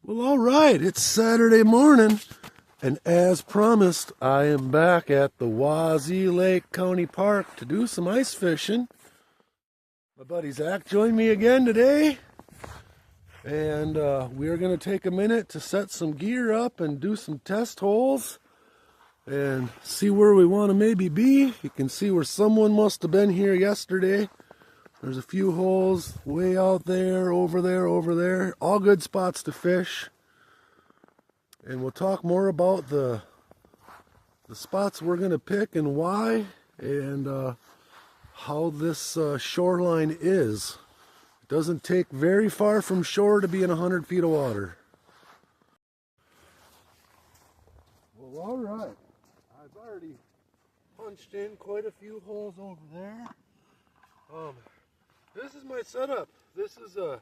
Well, all right, it's Saturday morning, and as promised, I am back at the Wazee Lake County Park to do some ice fishing. My buddy Zach joined me again today, and we're going to take a minute to set some gear up and do some test holes and see where we want to maybe be. You can see where someone must have been here yesterday. There's a few holes way out there, over there. All good spots to fish. And we'll talk more about the spots we're going to pick and why, and how this shoreline is. It doesn't take very far from shore to be in 100 feet of water. Well, all right. I've already punched in quite a few holes over there. This is my setup. This is a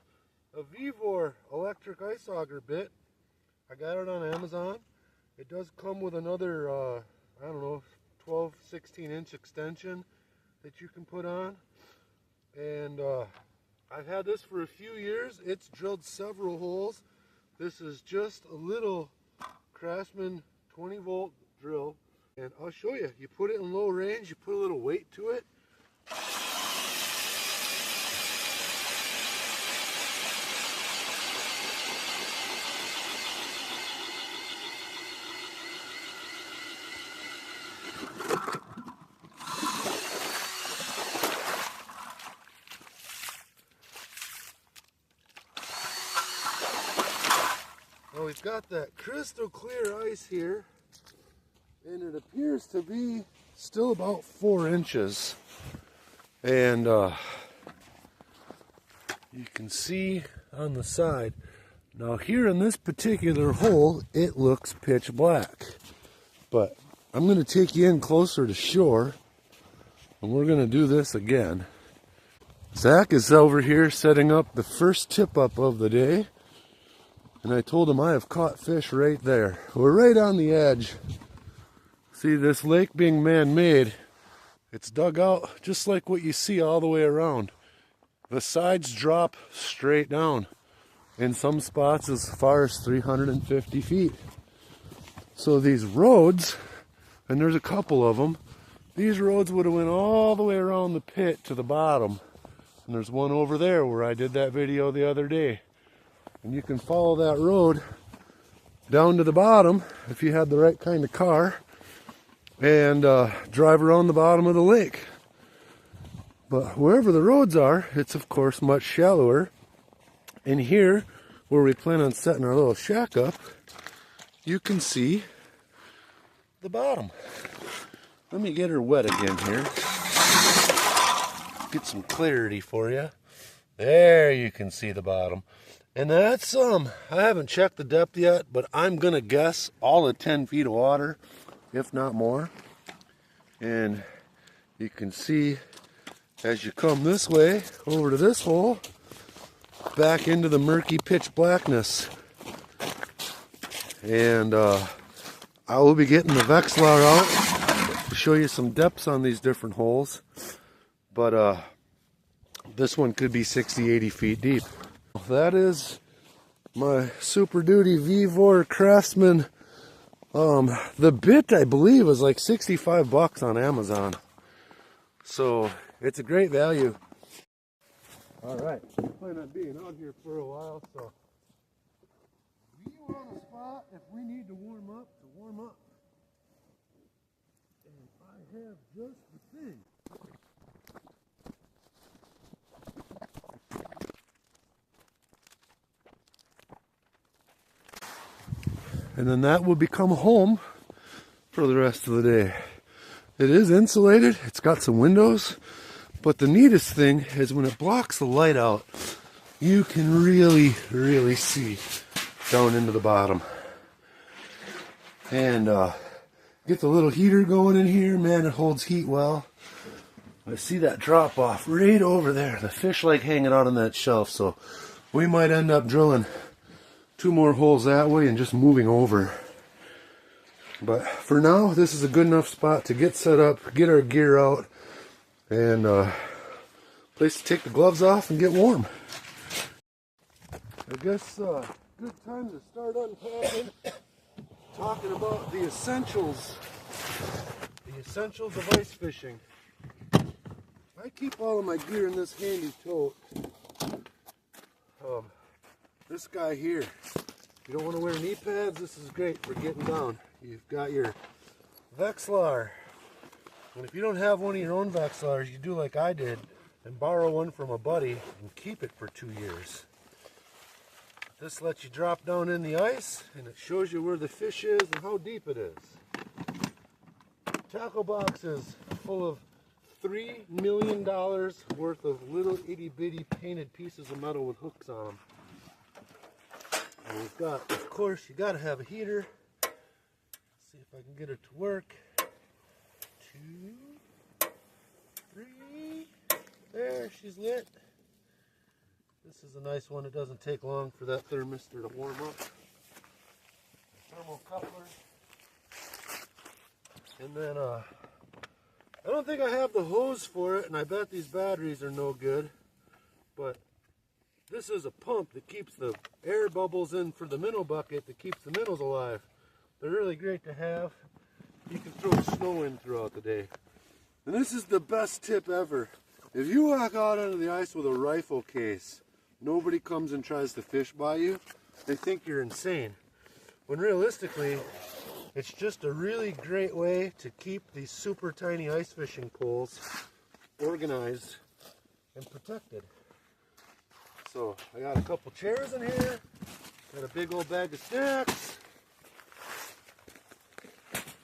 Vevor electric ice auger bit. I got it on Amazon. It does come with another, I don't know, 12, 16-inch extension that you can put on. And I've had this for a few years. It's drilled several holes. This is just a little Craftsman 20-volt drill. And I'll show you. You put it in low range, you put a little weight to it. Well, we've got that crystal clear ice here, and it appears to be still about 4 inches. And you can see on the side. Now here in this particular hole, it looks pitch black. But I'm going to take you in closer to shore, and we're going to do this again. Zach is over here setting up the first tip up of the day. And I told him I have caught fish right there. We're right on the edge. See, this lake being man-made, it's dug out just like what you see all the way around. The sides drop straight down. In some spots as far as 350 feet. So these roads, and there's a couple of them, these roads would have went all the way around the pit to the bottom. And there's one over there where I did that video the other day. And you can follow that road down to the bottom if you had the right kind of car and drive around the bottom of the lake. But wherever the roads are, it's of course much shallower. And here, where we plan on setting our little shack up, you can see the bottom. Let me get her wet again here. Get some clarity for you. There you can see the bottom. And that's I haven't checked the depth yet, but I'm gonna guess all at 10 feet of water, if not more. And you can see as you come this way over to this hole, back into the murky pitch blackness. And I will be getting the Vexlar out to show you some depths on these different holes. But this one could be 60, 80 feet deep. That is my Super Duty Vevor Craftsman. The bit, I believe, was like 65 bucks on Amazon. So it's a great value. All right, I plan on being out here for a while, so we are on the spot if we need to warm up, And I have just the thing. And then that will become home for the rest of the day. It is insulated, it's got some windows, but the neatest thing is when it blocks the light out, you can really see down into the bottom. And get the little heater going in here, man, it holds heat well. I see that drop off right over there, the fish like hanging out on that shelf, so we might end up drilling 2 more holes that way and just moving over. But for now, this is a good enough spot to get set up, get our gear out, and place to take the gloves off and get warm. I guess good time to start unpacking, talking about the essentials of ice fishing. I keep all of my gear in this handy tote. This guy here, if you don't want to wear knee pads, this is great for getting down. You've got your Vexlar, and if you don't have one of your own Vexlars, you do like I did and borrow one from a buddy and keep it for 2 years. This lets you drop down in the ice, and it shows you where the fish is and how deep it is. Tackle box is full of $3 million worth of little itty bitty painted pieces of metal with hooks on them. And we've got, of course, you got to have a heater. Let's see if I can get it to work. 2, 3. There, she's lit. This is a nice one. It doesn't take long for that thermistor to warm up. Thermal coupler. And then, I don't think I have the hose for it, and I bet these batteries are no good. But this is a pump that keeps the air bubbles in for the minnow bucket that keeps the minnows alive. They're really great to have. You can throw snow in throughout the day. And this is the best tip ever. If you walk out onto the ice with a rifle case, nobody comes and tries to fish by you. They think you're insane. When realistically, it's just a really great way to keep these super tiny ice fishing poles organized and protected. So I got a couple chairs in here, got a big old bag of snacks,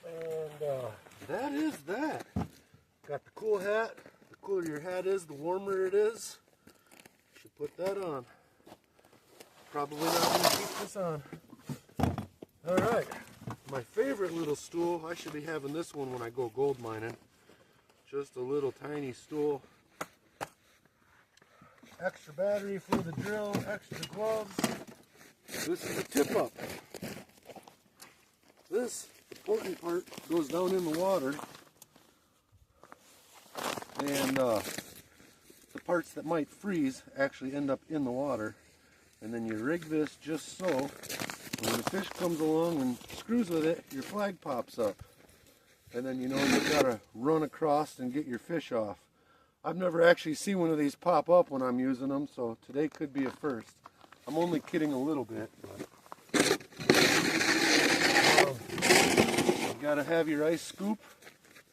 and that is that. Got the cool hat. The cooler your hat is, the warmer it is. Should put that on. Probably not going to keep this on. Alright, my favorite little stool, I should be having this one when I go gold mining. Just a little tiny stool. Extra battery for the drill, extra gloves. This is a tip up. This important part goes down in the water. And the parts that might freeze actually end up in the water. And then you rig this just so when the fish comes along and screws with it, your flag pops up. And then you know you've got to run across and get your fish off. I've never actually seen one of these pop up when I'm using them, so today could be a first. I'm only kidding a little bit. You got to have your ice scoop.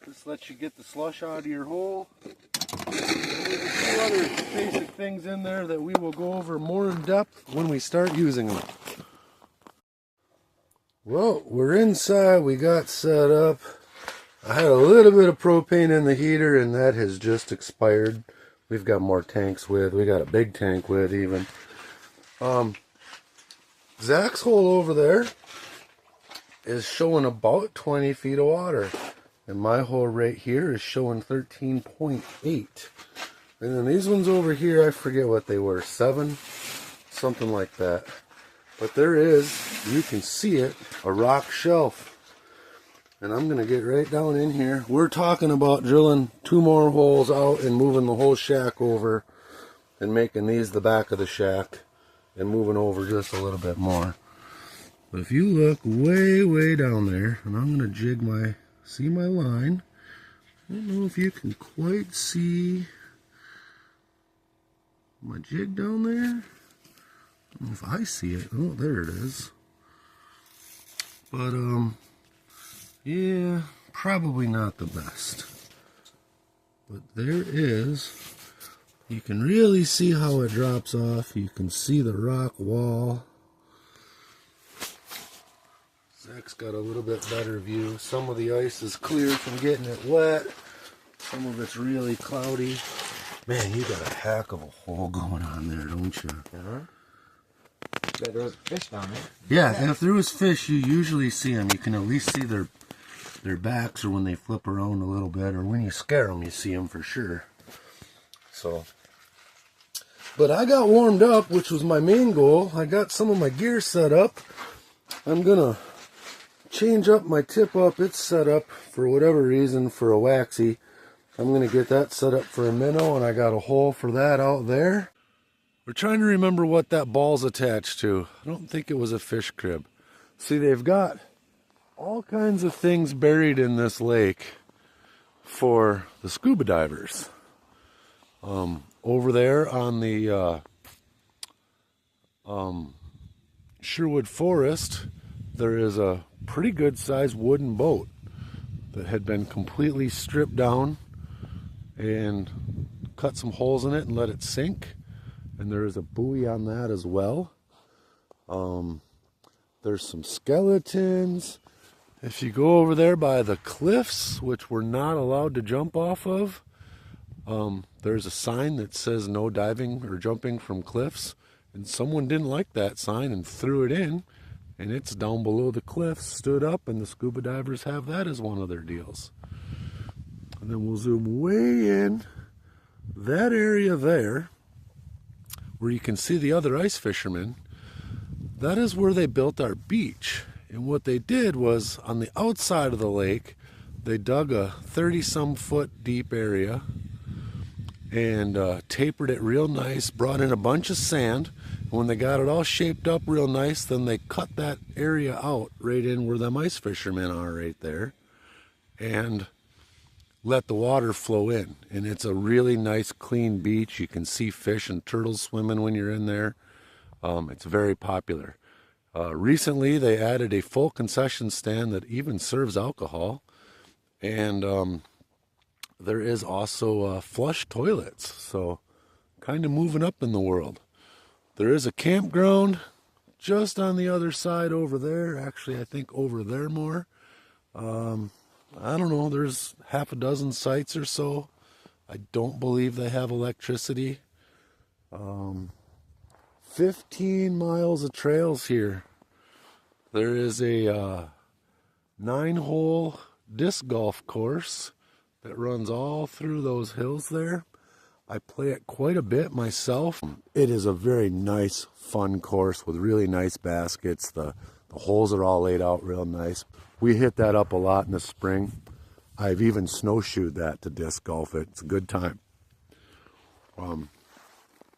This lets you get the slush out of your hole. And there's a few other basic things in there that we will go over more in depth when we start using them. Well, we're inside. We got set up. I had a little bit of propane in the heater, and that has just expired. We've got more tanks with. We got a big tank with even. Zach's hole over there is showing about 20 feet of water. And my hole right here is showing 13.8. And then these ones over here, I forget what they were, 7? Something like that. But there is, you can see it, a rock shelf. And I'm going to get right down in here. We're talking about drilling 2 more holes out and moving the whole shack over. And making these the back of the shack. And moving over just a little bit more. But if you look way, way down there, and I'm going to jig my... See my line? I don't know if you can quite see my jig down there. I don't know if I see it. Oh, there it is. But, yeah, probably not the best. But there is. You can really see how it drops off. You can see the rock wall. Zach's got a little bit better view. Some of the ice is clear from getting it wet. Some of it's really cloudy. Man, you got a heck of a hole going on there, don't you? But there was fish down there. Yeah, and if there was fish, you usually see them. You can at least see their backs, or when they flip around a little bit, or when you scare them, you see them for sure. So, but I got warmed up, which was my main goal. I got some of my gear set up. I'm gonna change up my tip up. It's set up for whatever reason for a waxy. I'm gonna get that set up for a minnow, and I got a hole for that out there. We're trying to remember what that ball's attached to. I don't think it was a fish crib. See, they've got all kinds of things buried in this lake for the scuba divers. Over there on the Sherwood Forest, there is a pretty good sized wooden boat that had been completely stripped down and cut some holes in it and let it sink. And there is a buoy on that as well. There's some skeletons. If you go over there by the cliffs, which we're not allowed to jump off of, there's a sign that says no diving or jumping from cliffs. And someone didn't like that sign and threw it in. And it's down below the cliffs, stood up, and the scuba divers have that as one of their deals. And then we'll zoom way in. That area there, where you can see the other ice fishermen, that is where they built our beach. And what they did was, on the outside of the lake, they dug a 30-some foot deep area and tapered it real nice, brought in a bunch of sand. And when they got it all shaped up real nice, then they cut that area out right in where them ice fishermen are right there and let the water flow in. And it's a really nice, clean beach. You can see fish and turtles swimming when you're in there. It's very popular. Recently, they added a full concession stand that even serves alcohol. And there is also flush toilets. So kind of moving up in the world. There is a campground just on the other side over there. Actually, I think over there more. I don't know, there's half a dozen sites or so. I don't believe they have electricity. 15 miles of trails here. There is a 9-hole disc golf course that runs all through those hills there. I play it quite a bit myself. It is a very nice, fun course with really nice baskets. The holes are all laid out real nice. We hit that up a lot in the spring. I've even snowshoed that to disc golf it. It's a good time.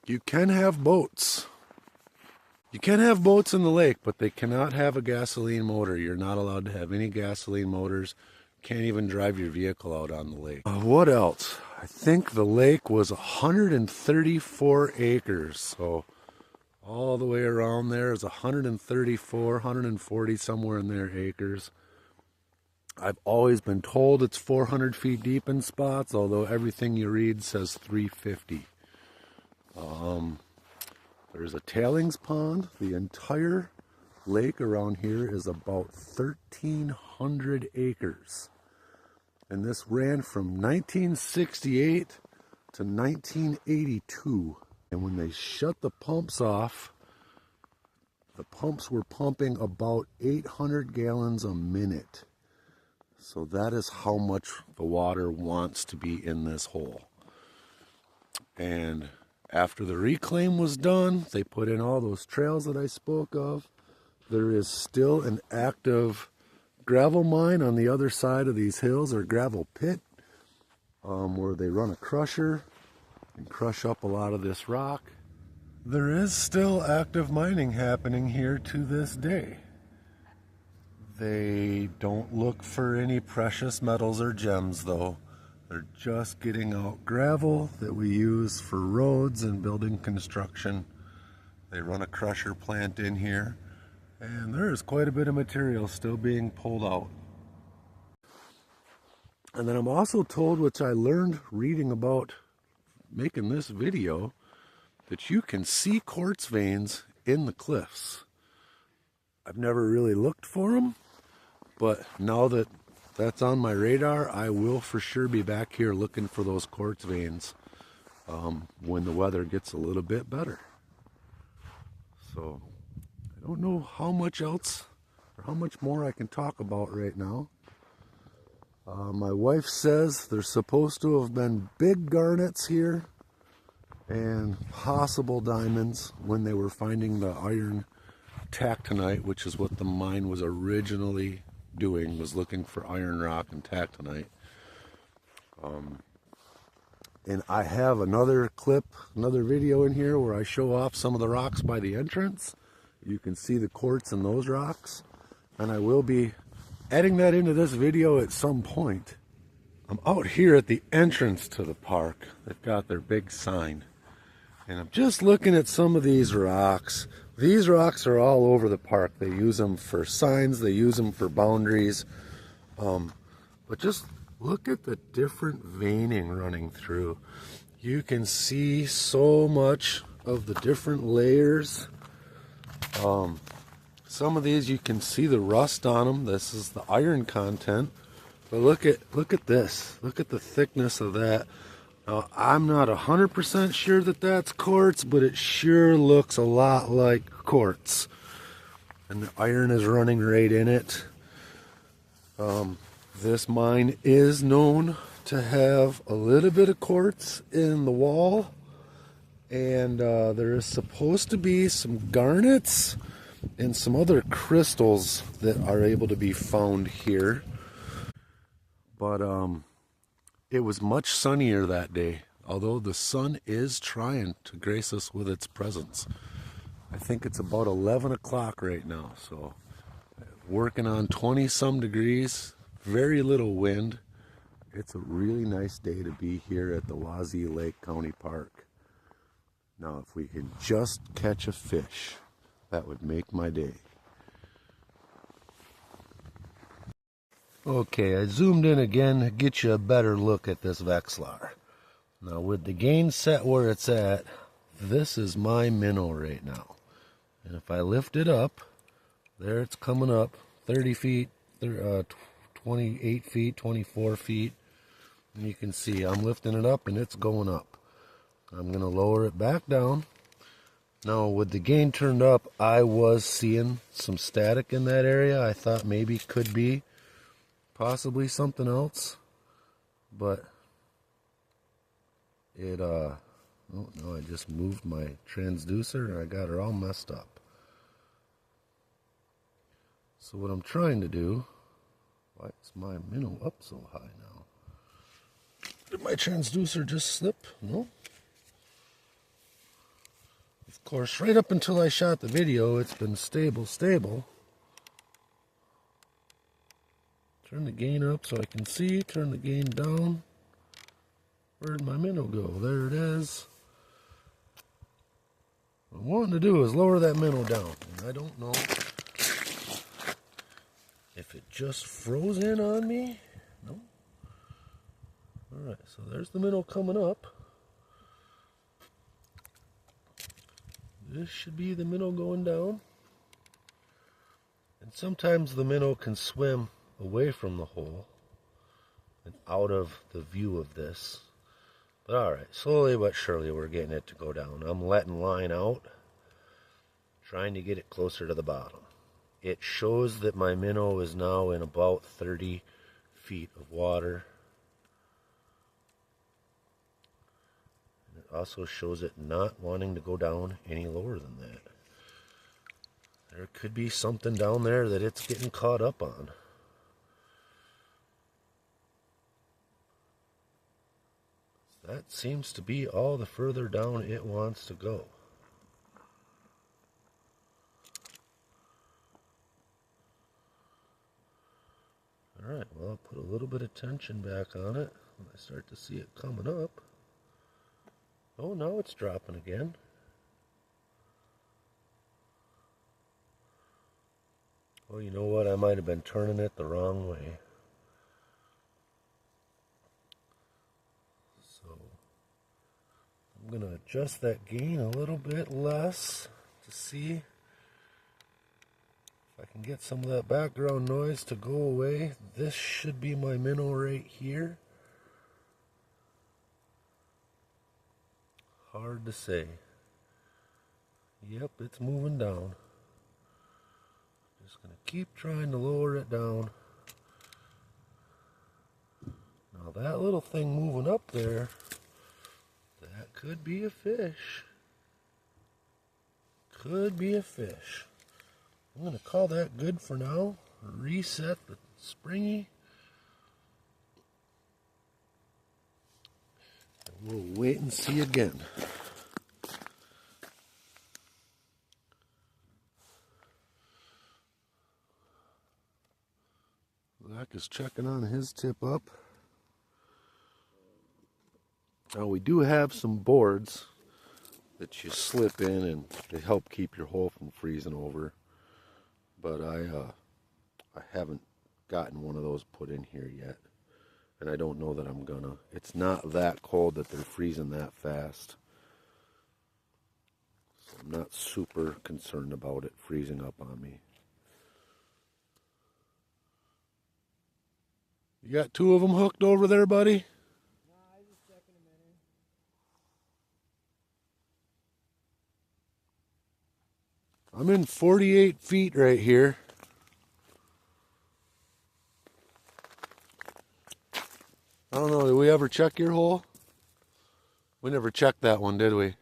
You can have boats. You can have boats in the lake, but they cannot have a gasoline motor. You're not allowed to have any gasoline motors. Can't even drive your vehicle out on the lake. What else? I think the lake was 134 acres. So all the way around there is 134, 140, somewhere in there acres. I've always been told it's 400 feet deep in spots, although everything you read says 350. There's a tailings pond. The entire lake around here is about 1,300 acres. And this ran from 1968 to 1982. And when they shut the pumps off, the pumps were pumping about 800 gallons a minute. So that is how much the water wants to be in this hole. And after the reclaim was done, they put in all those trails that I spoke of. There is still an active gravel mine on the other side of these hills, or gravel pit, where they run a crusher and crush up a lot of this rock. There is still active mining happening here to this day. They don't look for any precious metals or gems though. They're just getting out gravel that we use for roads and building construction. They run a crusher plant in here, and there is quite a bit of material still being pulled out. And then I'm also told, which I learned reading about making this video, that you can see quartz veins in the cliffs. I've never really looked for them, but now that that's on my radar, I will for sure be back here looking for those quartz veins when the weather gets a little bit better. So I don't know how much else or how much more I can talk about right now. My wife says there's supposed to have been big garnets here and possible diamonds when they were finding the iron tactonite, which is what the mine was originally doing, was looking for iron rock and tactonite. And I have another clip, another video in here where I show off some of the rocks by the entrance. You can see the quartz in those rocks. And I will be adding that into this video at some point. I'm out here at the entrance to the park. They've got their big sign. And I'm just looking at some of these rocks. These rocks are all over the park. They use them for signs, they use them for boundaries. But just look at the different veining running through. You can see so much of the different layers. Some of these you can see the rust on them. This is the iron content. But look at this. Look at the thickness of that. Now, I'm not 100% sure that that's quartz, but it sure looks a lot like quartz. And the iron is running right in it. This mine is known to have a little bit of quartz in the wall. And there is supposed to be some garnets and some other crystals that are able to be found here. But it was much sunnier that day, although the sun is trying to grace us with its presence. I think it's about 11 o'clock right now, so working on 20 some degrees, very little wind. It's a really nice day to be here at the Wazee Lake County Park. Now, if we could just catch a fish, that would make my day. Okay, I zoomed in again to get you a better look at this Vexlar. Now, with the gain set where it's at, this is my minnow right now. And if I lift it up, there it's coming up 30 feet, 28 feet, 24 feet. And you can see I'm lifting it up and it's going up. I'm going to lower it back down. Now, with the gain turned up, I was seeing some static in that area. I thought maybe could be possibly something else, but it oh no, I just moved my transducer and I got her all messed up. So what I'm trying to do, why is my minnow up so high now? Did my transducer just slip? No. Of course, right up until I shot the video, it's been stable. Turn the gain up so I can see, turn the gain down. Where'd my minnow go? There it is. What I'm wanting to do is lower that minnow down. And I don't know if it just froze in on me. No. Alright, so there's the minnow coming up. This should be the minnow going down. And sometimes the minnow can swim away from the hole and out of the view of this. But alright, slowly but surely we're getting it to go down. I'm letting line out, trying to get it closer to the bottom. It shows that my minnow is now in about 30 feet of water. It also shows it not wanting to go down any lower than that. There could be something down there that it's getting caught up on. That seems to be all the further down it wants to go. Alright, well, I'll put a little bit of tension back on it when I start to see it coming up. Oh, now it's dropping again. Oh, you know what? I might have been turning it the wrong way. So, I'm going to adjust that gain a little bit less to see if I can get some of that background noise to go away. This should be my minnow right here. Hard to say. Yep, it's moving down. Just going to keep trying to lower it down. Now that little thing moving up there, that could be a fish. Could be a fish. I'm going to call that good for now. Reset the springy. We'll wait and see again. Zach is checking on his tip up. Now we do have some boards that you slip in and they help keep your hole from freezing over. But I haven't gotten one of those put in here yet. And I don't know that I'm gonna. It's not that cold that they're freezing that fast. So I'm not super concerned about it freezing up on me. You got two of them hooked over there, buddy? No, I was just checking them in. I'm in 48 feet right here. I don't know, did we ever check your hole? We never checked that one, did we? I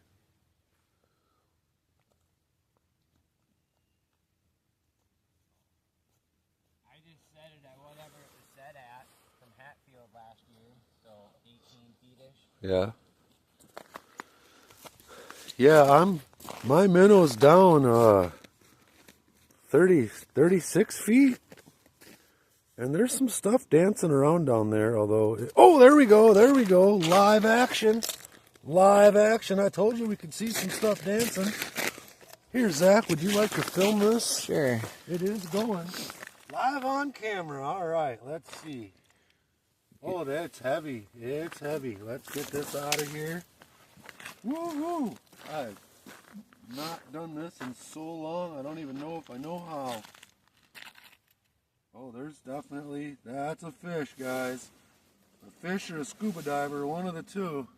just set it at whatever it was set at from Hatfield last year, so 18 feet-ish. Yeah. Yeah, my minnow's down 36 feet. And there's some stuff dancing around down there, although... Oh, there we go, live action. Live action. I told you we could see some stuff dancing. Here, Zach, would you like to film this? Sure. It is going. Live on camera. All right, let's see. Oh, that's heavy. It's heavy. Let's get this out of here. Woo-hoo! I've not done this in so long, I don't even know if I know how. Oh, there's definitely, that's a fish, guys. A fish or a scuba diver, one of the two.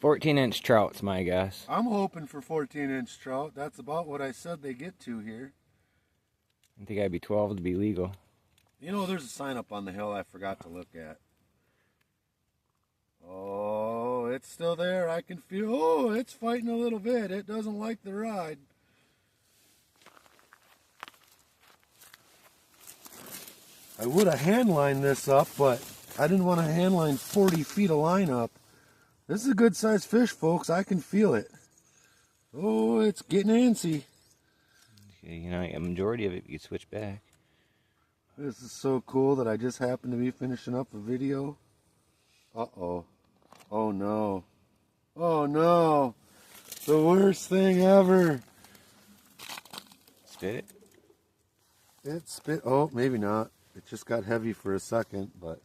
14-inch trout's my guess. I'm hoping for 14-inch trout. That's about what I said they get to here. I think I'd be 12 to be legal. You know, there's a sign up on the hill I forgot to look at. Oh, it's still there. I can feel, oh, it's fighting a little bit. It doesn't like the ride. I would have handlined this up, but I didn't want to handline 40 feet of line up. This is a good sized fish, folks. I can feel it. Oh, it's getting antsy. You know, a majority of it you switch back. This is so cool that I just happened to be finishing up a video. Uh-oh. Oh, no. Oh, no. The worst thing ever. Spit it? It spit. Oh, maybe not. It just got heavy for a second, but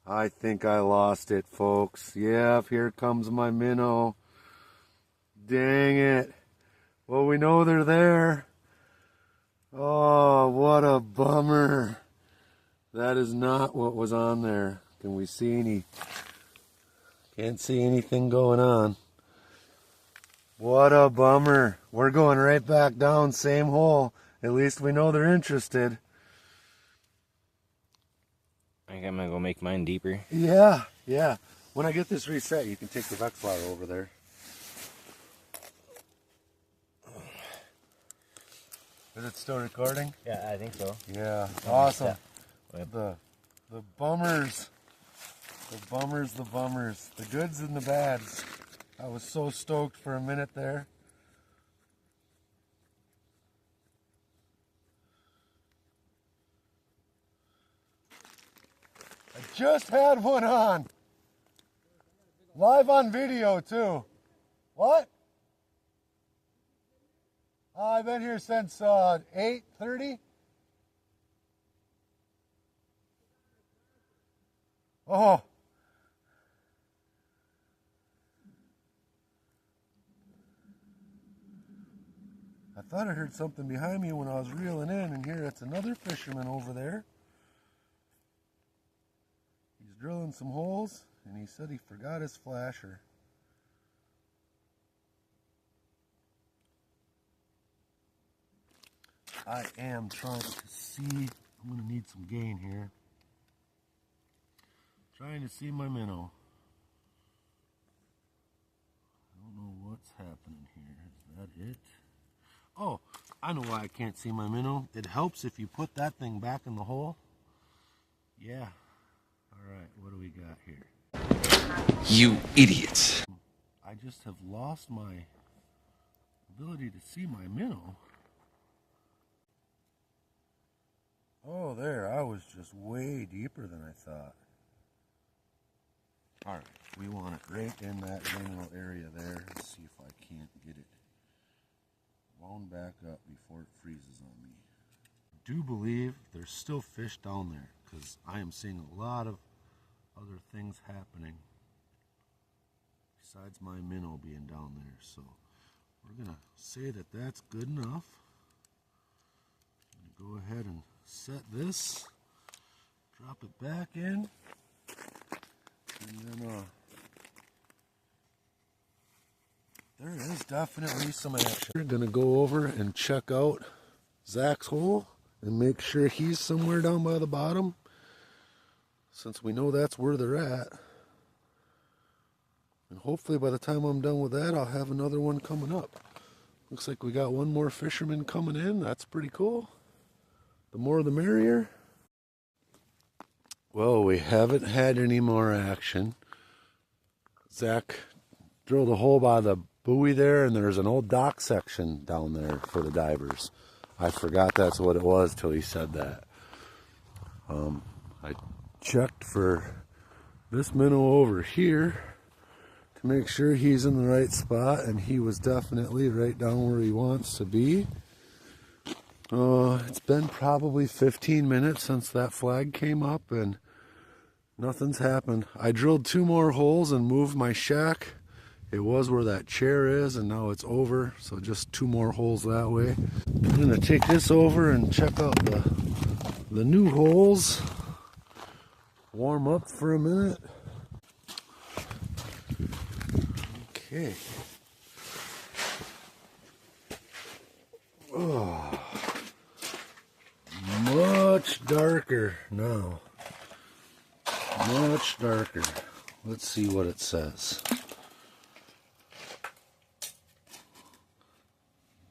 I think I lost it, folks. Yeah, here comes my minnow. Dang it. Well, we know they're there. Oh, what a bummer. That is not what was on there. Can we see any? Can't see anything going on. What a bummer. We're going right back down, same hole. At least we know they're interested. I think I'm going to go make mine deeper. Yeah, yeah. When I get this reset, you can take the Vex flower over there. Is it still recording? Yeah, I think so. Yeah, awesome. Yeah. The bummers. The bummers, the bummers. The goods and the bads. I was so stoked for a minute there. I just had one on. Live on video too. What? I've been here since 8:30. Oh. I thought I heard something behind me when I was reeling in, and here it's another fisherman over there. He's drilling some holes, and he said he forgot his flasher. I am trying to see, I'm going to need some gain here. Trying to see my minnow. I don't know what's happening here. Is that it? Oh, I know why I can't see my minnow. It helps if you put that thing back in the hole. Yeah. All right, what do we got here? You idiots. I just have lost my ability to see my minnow. Oh, there, I was just way deeper than I thought. Alright, we want it right in that general area there. Let's see if I can't get it wound back up before it freezes on me. I do believe there's still fish down there because I am seeing a lot of other things happening besides my minnow being down there. So we're going to say that that's good enough. Go ahead and set this, drop it back in, and then there is definitely some action. We're going to go over and check out Zach's hole and make sure he's somewhere down by the bottom, since we know that's where they're at. And hopefully by the time I'm done with that, I'll have another one coming up. Looks like we got one more fisherman coming in. That's pretty cool. The more the merrier. Well, we haven't had any more action. Zach drilled a hole by the buoy there, and there's an old dock section down there for the divers. I forgot that's what it was till he said that. I checked for this minnow over here to make sure he's in the right spot, and he was definitely right down where he wants to be. It's been probably 15 minutes since that flag came up and nothing's happened. I drilled 2 more holes and moved my shack. It was where that chair is, and now it's over, so just 2 more holes that way. I'm gonna take this over and check out the new holes. Warm up for a minute. Okay. Oh. Much darker now. Much darker. Let's see what it says.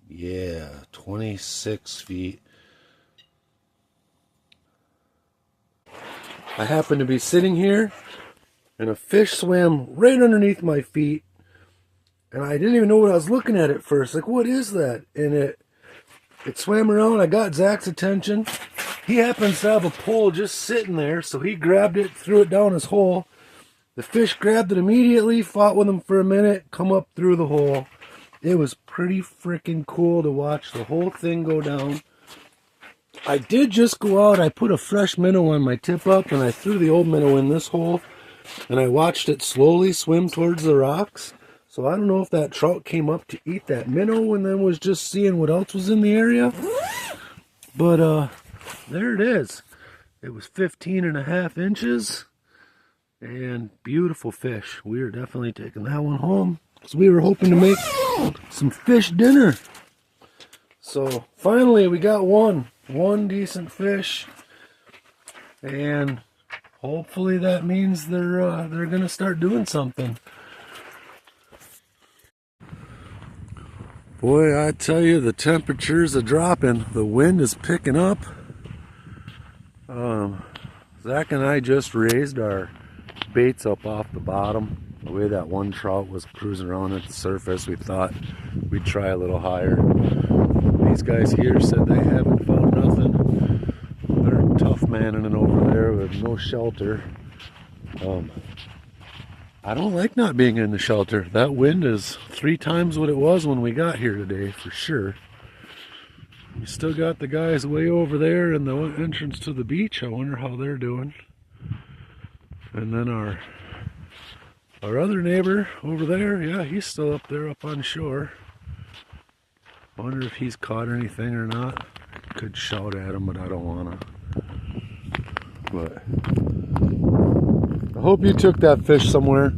Yeah, 26 feet. I happened to be sitting here and a fish swam right underneath my feet, and I didn't even know what I was looking at first. Like, what is that? And it swam around. I got Zach's attention. He happens to have a pole just sitting there, so he grabbed it, threw it down his hole. The fish grabbed it immediately, fought with him for a minute, come up through the hole. It was pretty freaking cool to watch the whole thing go down. I did just go out, I put a fresh minnow on my tip up, and I threw the old minnow in this hole, and I watched it slowly swim towards the rocks. So I don't know if that trout came up to eat that minnow and then was just seeing what else was in the area. But there it is. It was 15.5 inches and beautiful fish. We are definitely taking that one home because we were hoping to make some fish dinner. So finally we got one decent fish, and hopefully that means they're gonna start doing something. Boy, I tell you, the temperatures are dropping. The wind is picking up. Zach and I just raised our baits up off the bottom. The way that one trout was cruising around at the surface, we thought we'd try a little higher. These guys here said they haven't found nothing. They're tough manning it over there with no shelter. I don't like not being in the shelter. That wind is 3 times what it was when we got here today, for sure. We still got the guys way over there in the entrance to the beach. I wonder how they're doing. And then our other neighbor over there, yeah, he's still up there up on shore. Wonder if he's caught anything or not. Could shout at him, but I don't wanna. But I hope you took that fish somewhere.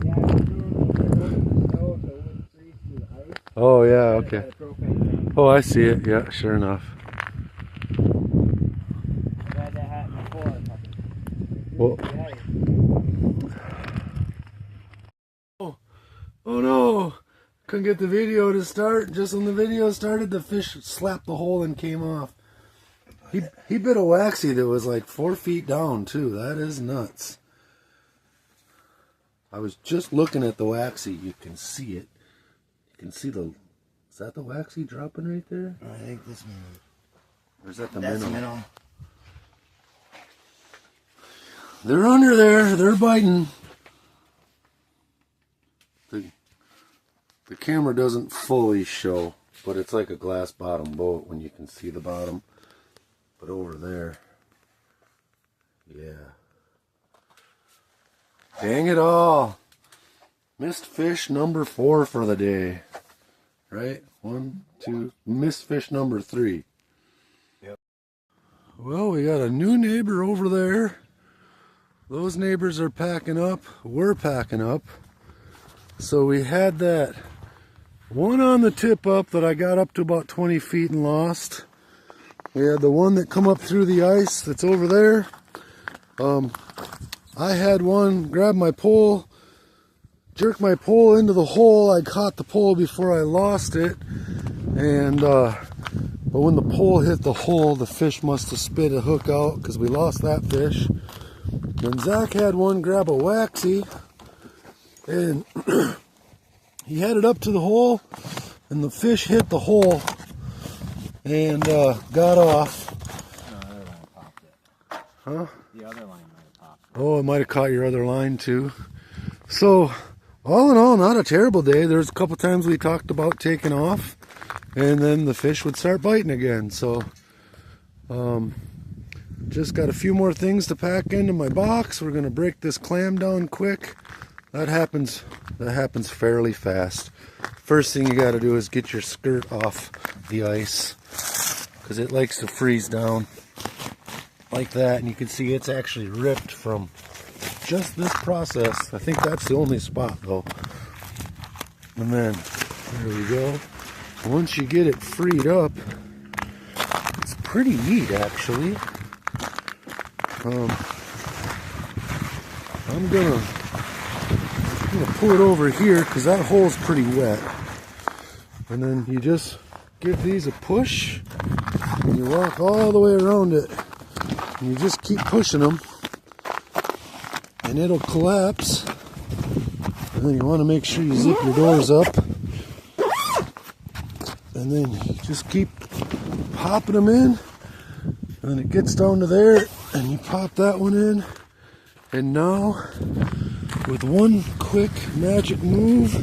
Yeah, I threw it so it wouldn't freeze through the ice. Oh yeah, okay. Oh, I see it. Yeah, sure enough. I've had that happen before. Well, oh no! Couldn't get the video to start. Just when the video started, the fish slapped the hole and came off. He bit a waxy that was like 4 feet down too. That is nuts. I was just looking at the waxy. You can see it. You can see the... Is that the waxy dropping right there? I think this one. Or is that the That's minnow? minnow. They're under there. They're biting. The camera doesn't fully show, but it's like a glass bottom boat when you can see the bottom. But over there, yeah. Dang it all. Missed fish number 4 for the day. Right? 1, 2. Missed fish number 3. Yep. Well, we got a new neighbor over there. Those neighbors are packing up. We're packing up. So we had that one on the tip up that I got up to about 20 feet and lost. We had the one that come up through the ice that's over there. I had one grab my pole, jerk my pole into the hole. I caught the pole before I lost it. And but when the pole hit the hole, the fish must have spit a hook out because we lost that fish. Then Zach had one grab a waxy, and he had it up to the hole, and the fish hit the hole and got off. No, the other line popped it. Huh? The other line might have popped it. Oh, it might have caught your other line too. So, all in all, not a terrible day. There's a couple times we talked about taking off, and then the fish would start biting again. So, just got a few more things to pack into my box. We're gonna break this clam down quick. That happens fairly fast. First thing you gotta do is get your skirt off the ice, because it likes to freeze down like that, and you can see it's actually ripped from just this process. I think that's the only spot though. And then there we go. Once you get it freed up, it's pretty neat actually. I'm gonna pull it over here because that hole's pretty wet. And then you just give these a push and you walk all the way around it. And you just keep pushing them and it'll collapse. And then you want to make sure you zip your doors up. And then you just keep popping them in. And then it gets down to there and you pop that one in. And now, with one quick magic move,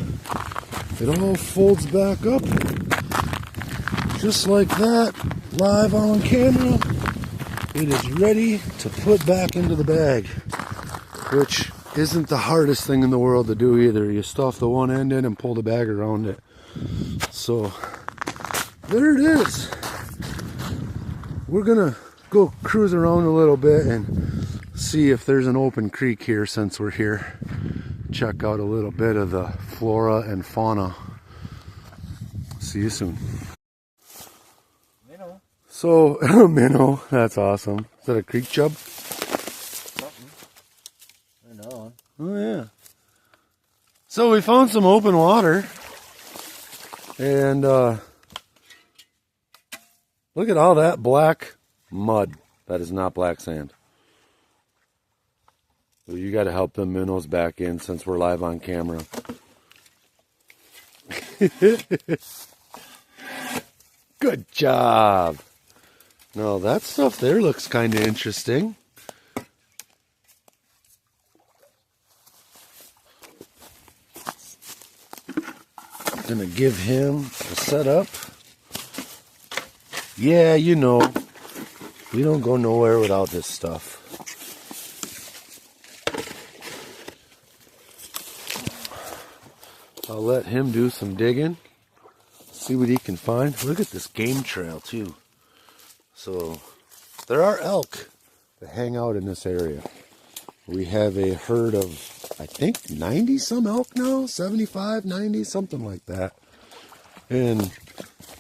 it all folds back up. Just like that, live on camera. It is ready to put back into the bag, which isn't the hardest thing in the world to do either. You stuff the one end in and pull the bag around it. So, there it is. We're gonna go cruise around a little bit and see if there's an open creek here since we're here. Check out a little bit of the flora and fauna. See you soon. Minnow. So, minnow, that's awesome. Is that a creek chub? Something. I know. Oh yeah. So we found some open water. And look at all that black mud. That is not black sand. So you got to help them minnows back in since we're live on camera. Good job. Now that stuff there looks kind of interesting. Gonna give him a setup. Yeah, you know, we don't go nowhere without this stuff. I'll let him do some digging, see what he can find. Look at this game trail too. So there are elk that hang out in this area. We have a herd of, I think, 90 some elk now, 75, 90, something like that. And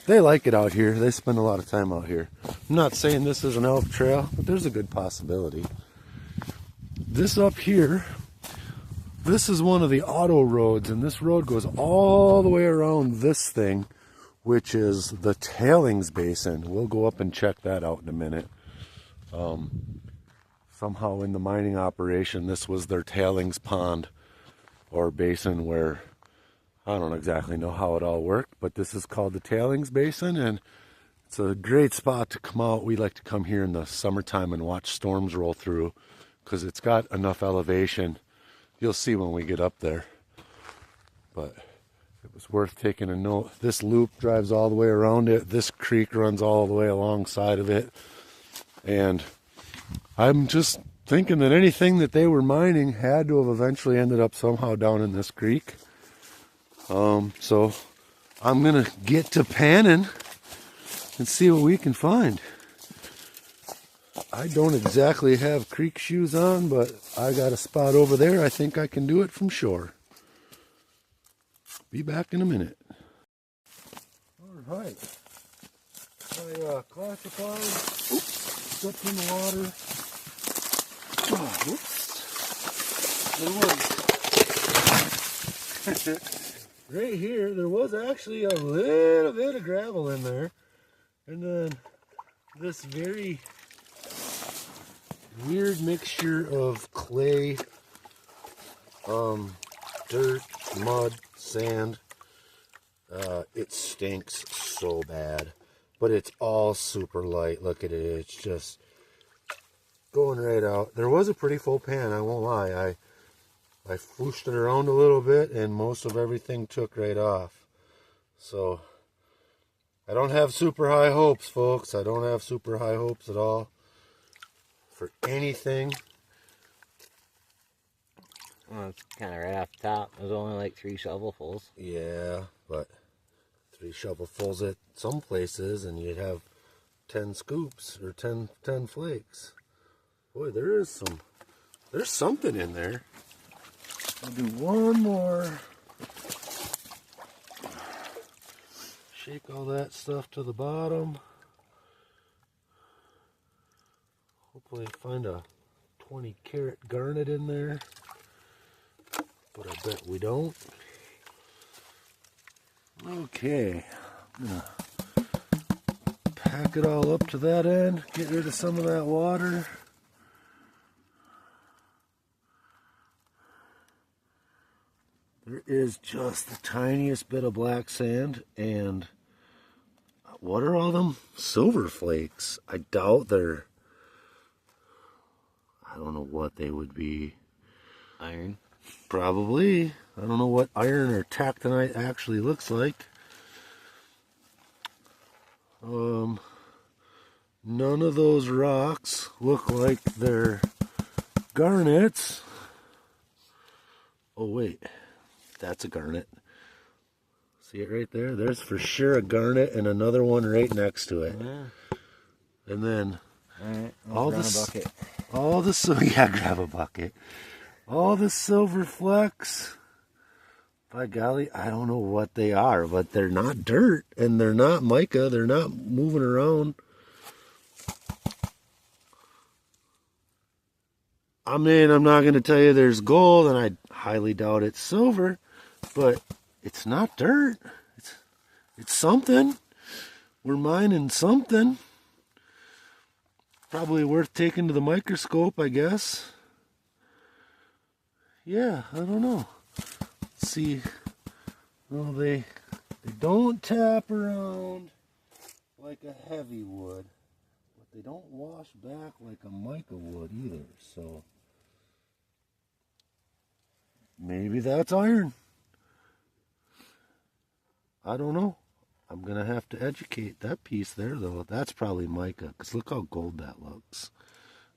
they like it out here. They spend a lot of time out here. I'm not saying this is an elk trail, but there's a good possibility. This up here, this is one of the auto roads, and this road goes all the way around this thing, which is the Tailings basin. We'll go up and check that out in a minute. Somehow in the mining operation, this was their tailings pond. or basin where I don't exactly know how it all worked, but this is called the Tailings Basin, and it's a great spot to come out. We like to come here in the summertime and watch storms roll through because it's got enough elevation. You'll see when we get up there. But it was worth taking a note. This loop drives all the way around it. This creek runs all the way alongside of it. And I'm just thinking that anything that they were mining had to have eventually ended up somehow down in this creek. So I'm going to get to panning and see what we can find. I don't exactly have creek shoes on, but I got a spot over there. I think I can do it from shore. Be back in a minute. All right. I classified. Oops. Stepped in the water. Oh, whoops. There was. Right here, there was actually a little bit of gravel in there. And then this very weird mixture of clay, dirt, mud, sand. It stinks so bad, but it's all super light. Look at it. It's just going right out. There was a pretty full pan, I won't lie. I flooshed it around a little bit and most of everything took right off. So I don't have super high hopes, folks. I don't have super high hopes at all for anything. Well, it's kind of right off the top. It was only like 3 shovelfuls. Yeah, but 3 shovelfuls at some places and you'd have 10 scoops or 10 flakes. Boy, there's something in there. I'll do one more. Shake all that stuff to the bottom. Hopefully find a 20 carat garnet in there. But I bet we don't. Okay. I'm gonna pack it all up to that end. Get rid of some of that water. There is just the tiniest bit of black sand, and what are all them silver flakes? I doubt they're, I don't know what they would be. Iron. Probably. I don't know what iron or tactonite actually looks like. None of those rocks look like they're garnets. Oh wait. That's a garnet. See it right there? There's for sure a garnet and another one right next to it. Yeah. And then all the yeah, grab a bucket. All the silver flecks. By golly, I don't know what they are, but they're not dirt and they're not mica. They're not moving around. I mean, I'm not going to tell you there's gold, and I highly doubt it's silver. But it's not dirt. It's something. We're mining something. Probably worth taking to the microscope, I guess. Yeah, I don't know. Let's see. Well, they don't tap around like a heavy wood, but they don't wash back like a mica would either. So maybe that's iron. I don't know. I'm going to have to educate that piece there, though. That's probably mica, because look how gold that looks.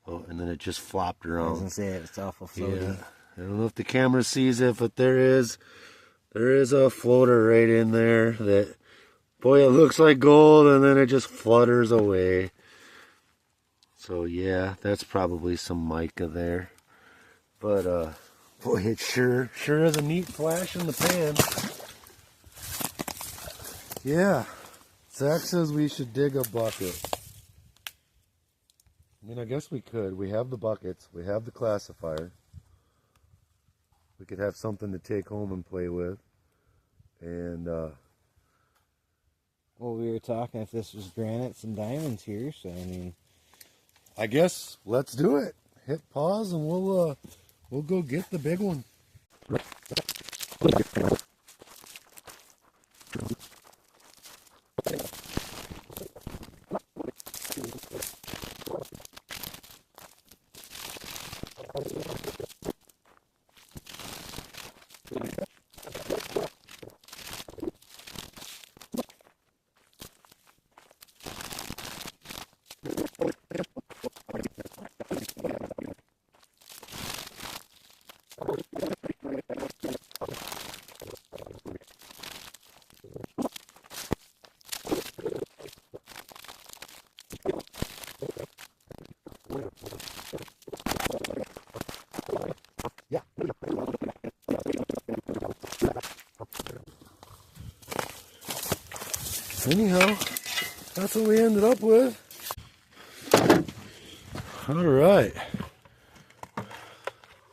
Oh, and then it just flopped around. I was going to say, it's awful floaty. Yeah. I don't know if the camera sees it, but there is a floater right in there that, boy, it looks like gold, and then it just flutters away. So, yeah, that's probably some mica there. But, boy, it sure is a neat flash in the pan. Yeah, Zach says we should dig a bucket. I mean, I guess we could. We have the buckets. We have the classifier. We could have something to take home and play with. And, Well, we were talking if this was granites and diamonds here, so I mean, I guess let's do it. Hit pause and we'll go get the big one. Anyhow, that's what we ended up with. All right.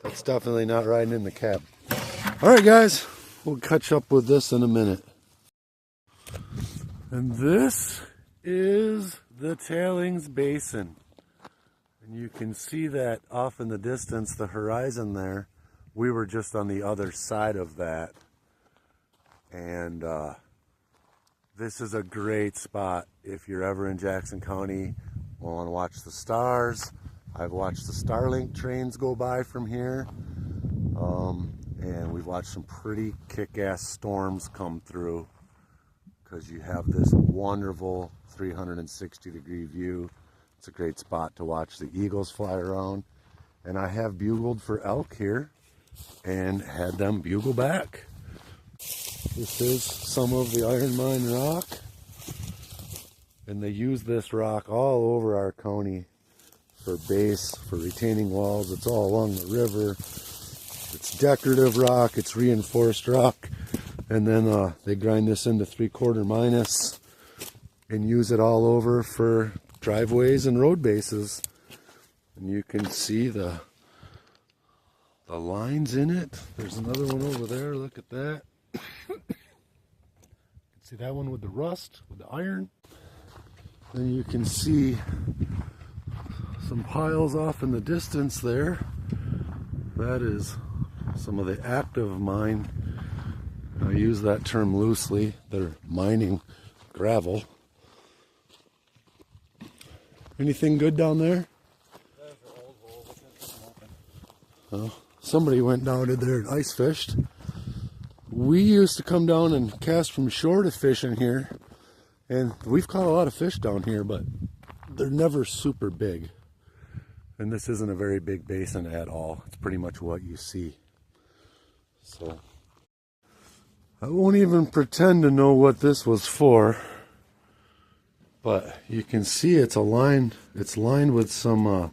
That's definitely not riding in the cab. All right, guys, we'll catch up with this in a minute. And this is the Tailings Basin. And you can see that off in the distance, the horizon there. We were just on the other side of that. And this is a great spot if you're ever in Jackson County, want to watch the stars. I've watched the Starlink trains go by from here. And we've watched some pretty kick-ass storms come through because you have this wonderful 360-degree view. It's a great spot to watch the eagles fly around. And I have bugled for elk here and had them bugle back. This is some of the iron mine rock. And they use this rock all over our county for base, for retaining walls. It's all along the river. It's decorative rock, it's reinforced rock. And then they grind this into 3/4 minus and use it all over for driveways and road bases. And you can see the lines in it. There's another one over there, look at that. See that one with the rust, with the iron? Then you can see some piles off in the distance there. That is some of the active mine. I use that term loosely. They're mining gravel. Anything good down there? Oh, somebody went down there and ice fished. We used to come down and cast from shore to fish in here. And we've caught a lot of fish down here, but they're never super big. And this isn't a very big basin at all. It's pretty much what you see. So I won't even pretend to know what this was for. But you can see it's lined with some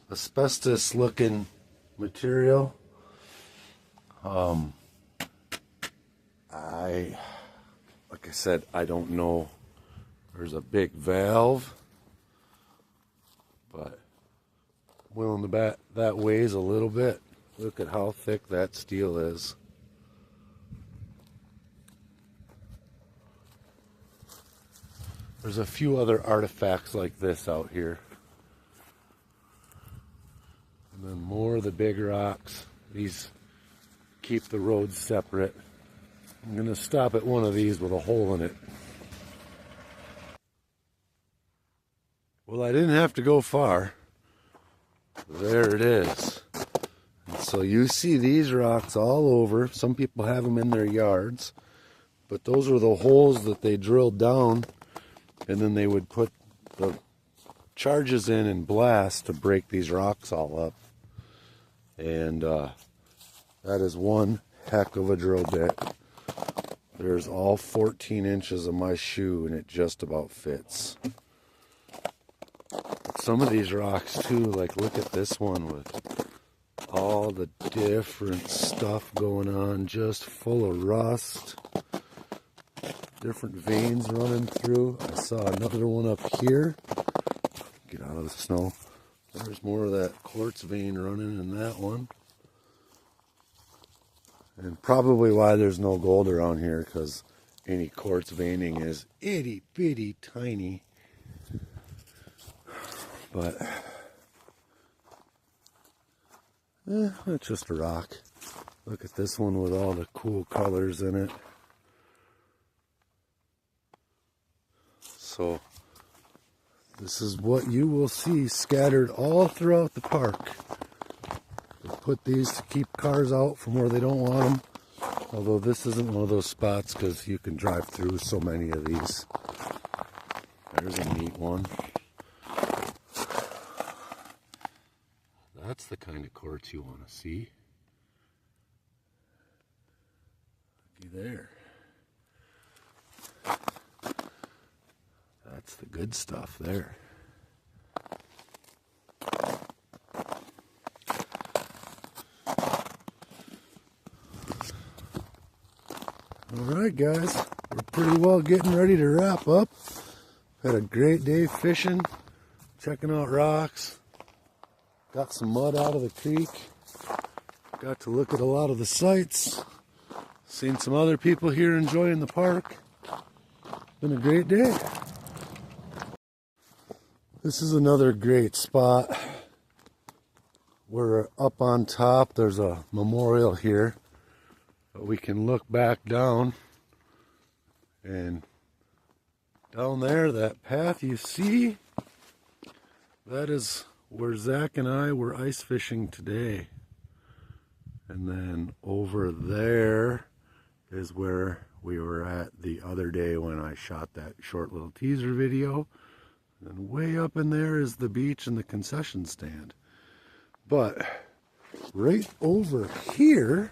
asbestos looking material. Like I said, I don't know. There's a big valve, but willing to bet that weighs a little bit. Look at how thick that steel is. There's a few other artifacts like this out here. And then more of the big rocks. These keep the roads separate. I'm going to stop at one of these with a hole in it. Well, I didn't have to go far. There it is. And so you see these rocks all over. Some people have them in their yards. But those were the holes that they drilled down. And then they would put the charges in and blast to break these rocks all up. And that is one heck of a drill bit. There's all 14 inches of my shoe and it just about fits. Some of these rocks too, like look at this one with all the different stuff going on, just full of rust. Different veins running through. I saw another one up here. Get out of the snow. There's more of that quartz vein running in that one. And probably why there's no gold around here, because any quartz veining is itty bitty tiny. But it's just a rock. Look at this one with all the cool colors in it. So this is what you will see scattered all throughout the park. They put these to keep cars out from where they don't want them. Although this isn't one of those spots because you can drive through so many of these. There's a neat one. That's the kind of quartz you want to see. Looky there. That's the good stuff there. Alright guys, we're pretty well getting ready to wrap up. Had a great day fishing, checking out rocks. Got some mud out of the creek. Got to look at a lot of the sights. Seen some other people here enjoying the park. Been a great day. This is another great spot. We're up on top. There's a memorial here. But we can look back down. And down there, that path you see, that is where Zach and I were ice fishing today. And then over there is where we were at the other day when I shot that short little teaser video. And way up in there is the beach and the concession stand. But right over here,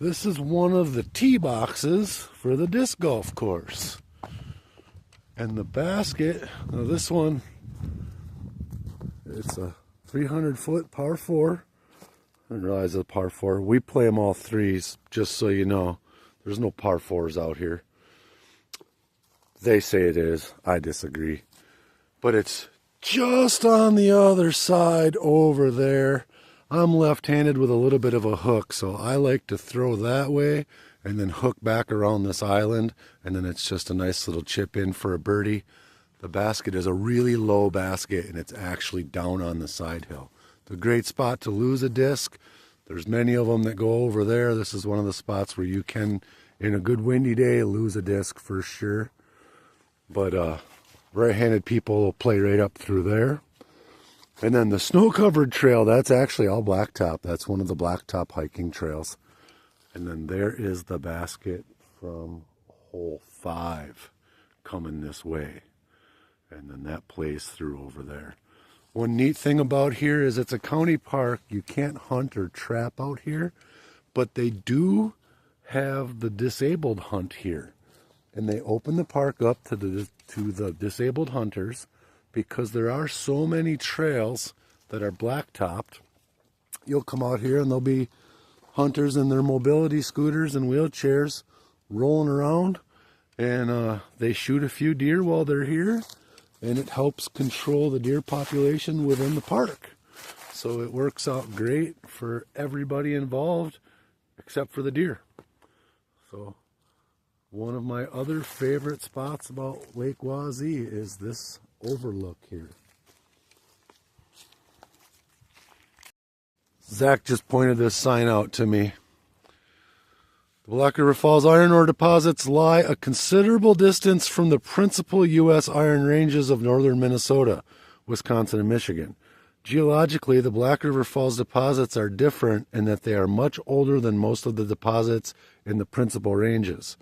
this is one of the tee boxes for the disc golf course. And the basket, now this one, it's a 300-foot par 4. I didn't realize it's a par 4. We play them all threes, just so you know. There's no par 4s out here. They say it is. I disagree. But it's just on the other side over there. I'm left-handed with a little bit of a hook, so I like to throw that way and then hook back around this island, and then it's just a nice little chip in for a birdie. The basket is a really low basket, and it's actually down on the side hill. It's a great spot to lose a disc. There's many of them that go over there. This is one of the spots where you can, in a good windy day, lose a disc for sure. But right-handed people will play right up through there. And then the snow-covered trail, that's actually all blacktop. That's one of the blacktop hiking trails. And then there is the basket from hole 5 coming this way. And then that plays through over there. One neat thing about here is it's a county park. You can't hunt or trap out here, but they do have the disabled hunt here. And they open the park up to the disabled hunters because there are so many trails that are blacktopped. You'll come out here and there'll be hunters in their mobility scooters and wheelchairs rolling around, and they shoot a few deer while they're here, and it helps control the deer population within the park. So it works out great for everybody involved except for the deer. So one of my other favorite spots about Lake Wazee is this overlook here. Zach just pointed this sign out to me. The Black River Falls iron ore deposits lie a considerable distance from the principal U.S. iron ranges of northern Minnesota, Wisconsin, and Michigan. Geologically, the Black River Falls deposits are different in that they are much older than most of the deposits in the principal ranges.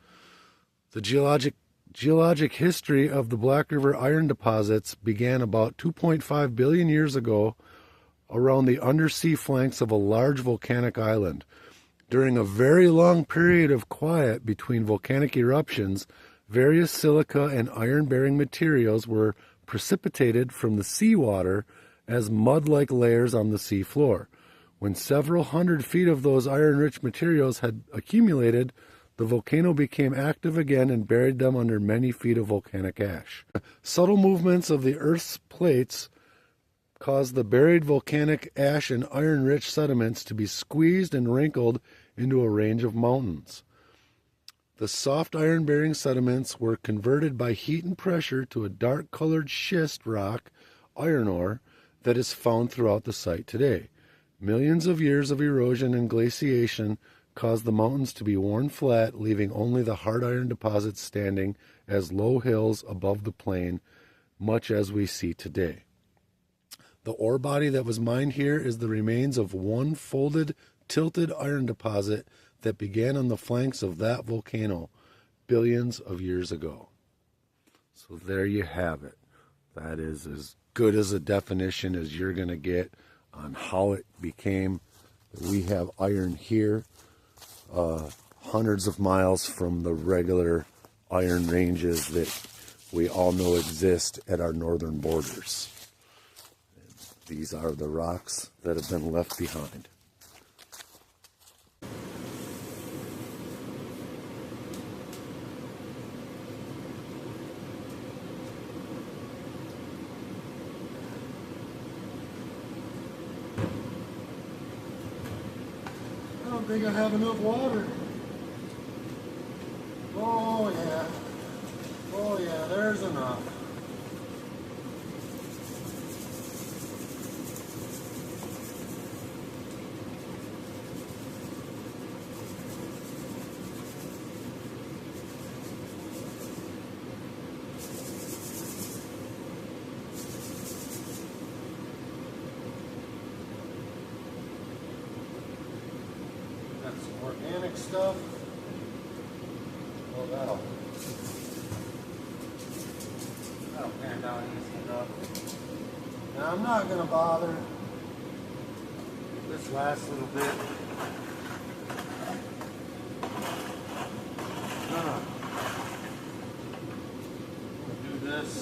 The geologic history of the Black River iron deposits began about 2.5 billion years ago around the undersea flanks of a large volcanic island. During a very long period of quiet between volcanic eruptions, various silica and iron-bearing materials were precipitated from the seawater as mud-like layers on the sea floor. When several hundred feet of those iron-rich materials had accumulated, the volcano became active again and buried them under many feet of volcanic ash. Subtle movements of the Earth's plates caused the buried volcanic ash and iron-rich sediments to be squeezed and wrinkled into a range of mountains. The soft iron-bearing sediments were converted by heat and pressure to a dark-colored schist rock, iron ore, that is found throughout the site today. Millions of years of erosion and glaciation caused the mountains to be worn flat, leaving only the hard iron deposits standing as low hills above the plain, much as we see today. The ore body that was mined here is the remains of one folded, tilted iron deposit that began on the flanks of that volcano billions of years ago. So there you have it. That is as good as a definition as you're going to get on how it became. We have iron here, hundreds of miles from the regular iron ranges that we all know exist at our northern borders. These are the rocks that have been left behind. I don't think I have enough water. Oh yeah. Oh yeah, there's enough. Got some organic stuff. Well, that'll pan down easy enough. Now I'm not going to bother this last little bit. I'm going to do this.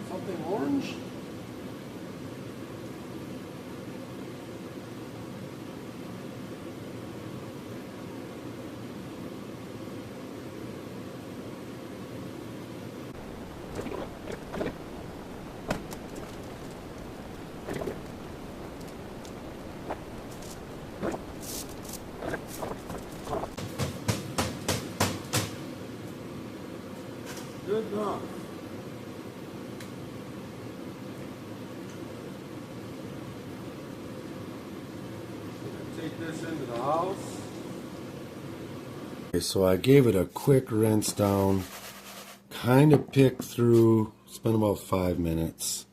Something orange? Good enough. Take this into the house. Okay, so I gave it a quick rinse down, kind of picked through, spent about 5 minutes,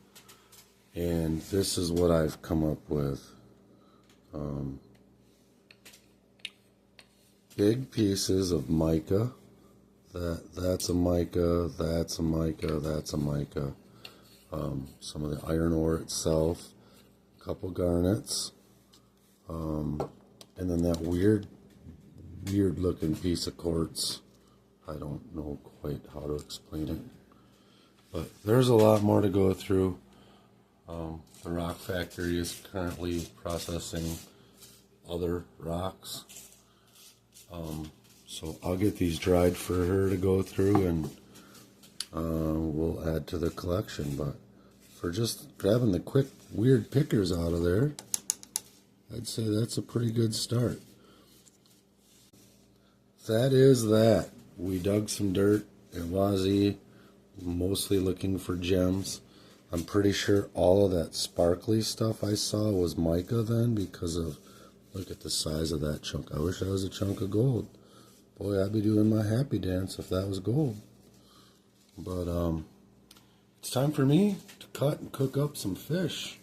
and this is what I've come up with. Big pieces of mica. That's a mica, that's a mica, that's a mica. Some of the iron ore itself, a couple garnets, and then that weird looking piece of quartz. I don't know quite how to explain it, but there's a lot more to go through. The rock factory is currently processing other rocks. So I'll get these dried for her to go through, and we'll add to the collection. But for just grabbing the quick weird pickers out of there, I'd say that's a pretty good start. That is that. We dug some dirt at Wazee, mostly looking for gems. I'm pretty sure all of that sparkly stuff I saw was mica then, because of, look at the size of that chunk. I wish that was a chunk of gold. Boy, I'd be doing my happy dance if that was gold. But it's time for me to cut and cook up some fish.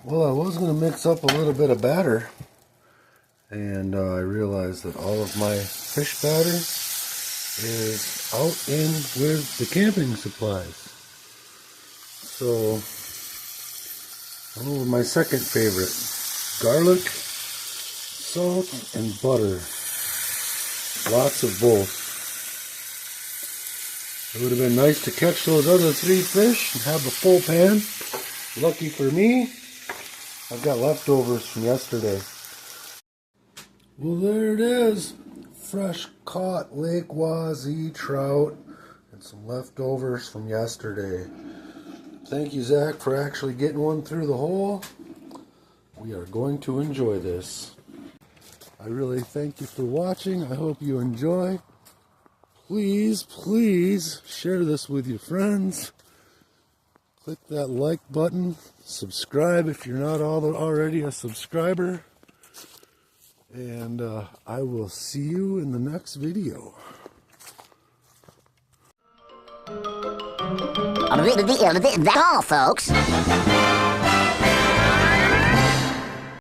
Well, I was going to mix up a little bit of batter, and I realized that all of my fish batter is out in with the camping supplies. So, I'm over my second favorite, garlic, salt, and butter. Lots of both. It would have been nice to catch those other 3 fish and have the full pan. Lucky for me, I've got leftovers from yesterday. Well, there it is. Fresh caught Lake Wazee trout and some leftovers from yesterday. Thank you, Zach, for actually getting one through the hole. We are going to enjoy this. I really thank you for watching. I hope you enjoy. Please, please share this with your friends. Click that like button. Subscribe if you're not already a subscriber. And I will see you in the next video. That's all, folks.